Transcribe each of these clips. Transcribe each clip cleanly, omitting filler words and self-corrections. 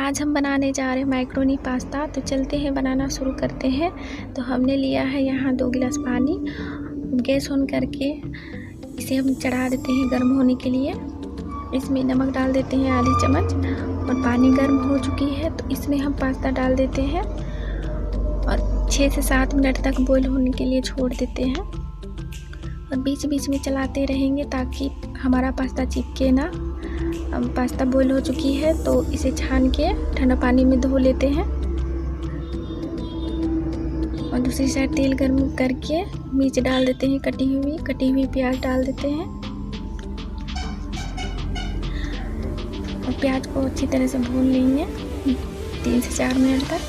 आज हम बनाने जा रहे हैं मैक्रोनी पास्ता। तो चलते हैं, बनाना शुरू करते हैं। तो हमने लिया है यहाँ 2 गिलास पानी। गैस ऑन करके इसे हम चढ़ा देते हैं गर्म होने के लिए। इसमें नमक डाल देते हैं आधी चम्मच और पानी गर्म हो चुकी है तो इसमें हम पास्ता डाल देते हैं और 6 से 7 मिनट तक बॉईल होने के लिए छोड़ देते हैं और बीच बीच में चलाते रहेंगे ताकि हमारा पास्ता चिपके ना। अब पास्ता बॉईल हो चुकी है तो इसे छान के ठंडा पानी में धो लेते हैं और दूसरी साइड तेल गर्म करके मिर्च डाल देते हैं, कटी हुई प्याज डाल देते हैं और प्याज को अच्छी तरह से भून लेंगे 3 से 4 मिनट तक।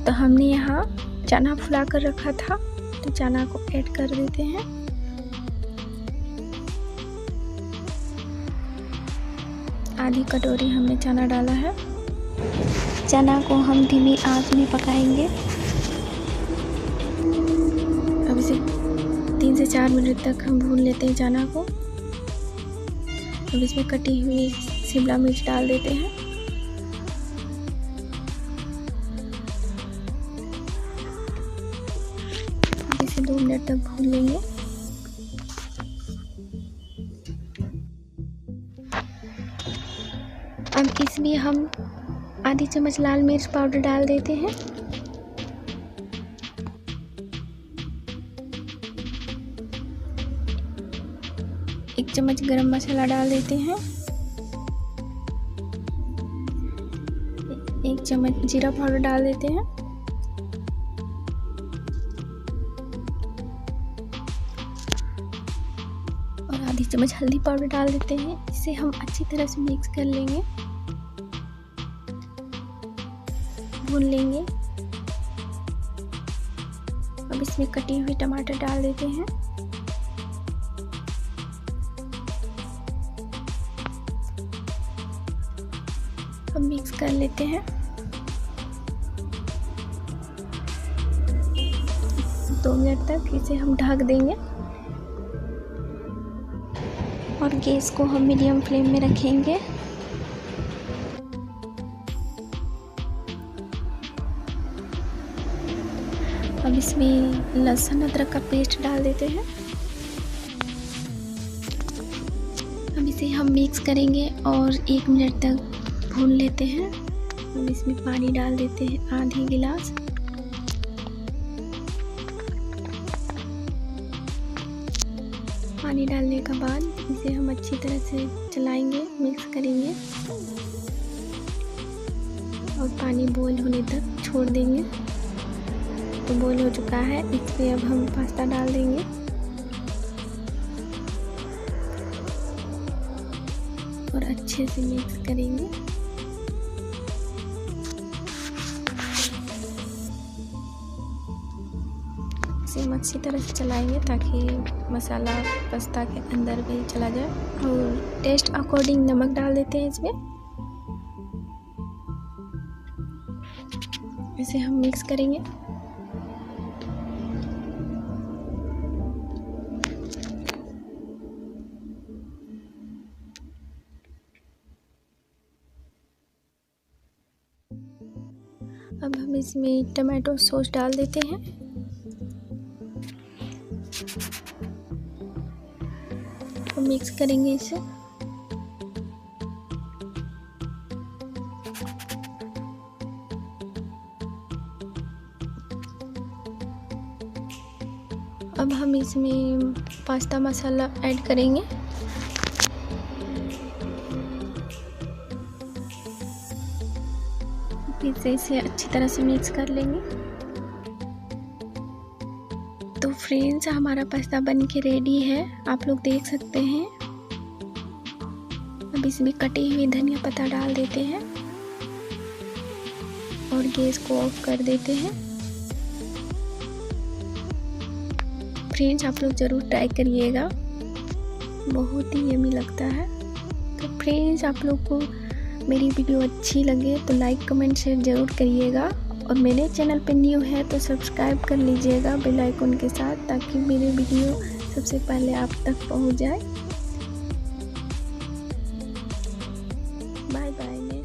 तो हमने यहाँ चना फुला कर रखा था तो चना को ऐड कर देते हैं। आधी कटोरी हमने चना डाला है। चना को हम धीमी आंच में पकाएंगे। अब इसे 3 से 4 मिनट तक हम भून लेते हैं चना को। अब इसमें कटी हुई शिमला मिर्च डाल देते हैं। अब इसे 2 मिनट तक भून लेंगे। अब इसमें हम आधी चम्मच लाल मिर्च पाउडर डाल देते हैं। एक चम्मच गरम मसाला डाल देते हैं। 1 चम्मच जीरा पाउडर डाल देते हैं। और आधी चम्मच हल्दी पाउडर डाल देते हैं। इसे हम अच्छी तरह से मिक्स कर लेंगे, भून लेंगे। अब इसमें कटी हुई टमाटर डाल देते हैं। अब मिक्स कर लेते हैं। 2 मिनट तक इसे हम ढक देंगे और गैस को हम मीडियम फ्लेम में रखेंगे। अब इसमें लहसुन अदरक का पेस्ट डाल देते हैं। अब इसे हम मिक्स करेंगे और 1 मिनट तक भून लेते हैं। अब इसमें पानी डाल देते हैं आधी गिलास। पानी डालने के बाद इसे हम अच्छी तरह से चलाएंगे, मिक्स करेंगे और पानी बॉईल होने तक छोड़ देंगे। तो बॉईल हो चुका है, इसमें अब हम पास्ता डाल देंगे और अच्छे से मिक्स करेंगे। इसे हम अच्छी तरह से चलाएंगे ताकि मसाला पास्ता के अंदर भी चला जाए। और टेस्ट अकॉर्डिंग नमक डाल देते हैं इसमें। इसे हम मिक्स करेंगे। अब हम इसमें टमाटो सॉस डाल देते हैं। तो मिक्स करेंगे इसे। अब हम इसमें पास्ता मसाला ऐड करेंगे। फिर से इसे अच्छी तरह से मिक्स कर लेंगे। तो फ्रेंड्स, हमारा पास्ता बन के रेडी है, आप लोग देख सकते हैं। अब इसमें कटी हुई धनिया पत्ता डाल देते हैं और गैस को ऑफ कर देते हैं। फ्रेंड्स, आप लोग ज़रूर ट्राई करिएगा, बहुत ही यम्मी लगता है। तो फ्रेंड्स, आप लोग को मेरी वीडियो अच्छी लगे तो लाइक कमेंट शेयर ज़रूर करिएगा और मेरे चैनल पे न्यू है तो सब्सक्राइब कर लीजिएगा बेल आइकन के साथ, ताकि मेरी वीडियो सबसे पहले आप तक पहुंच जाए। Bye bye.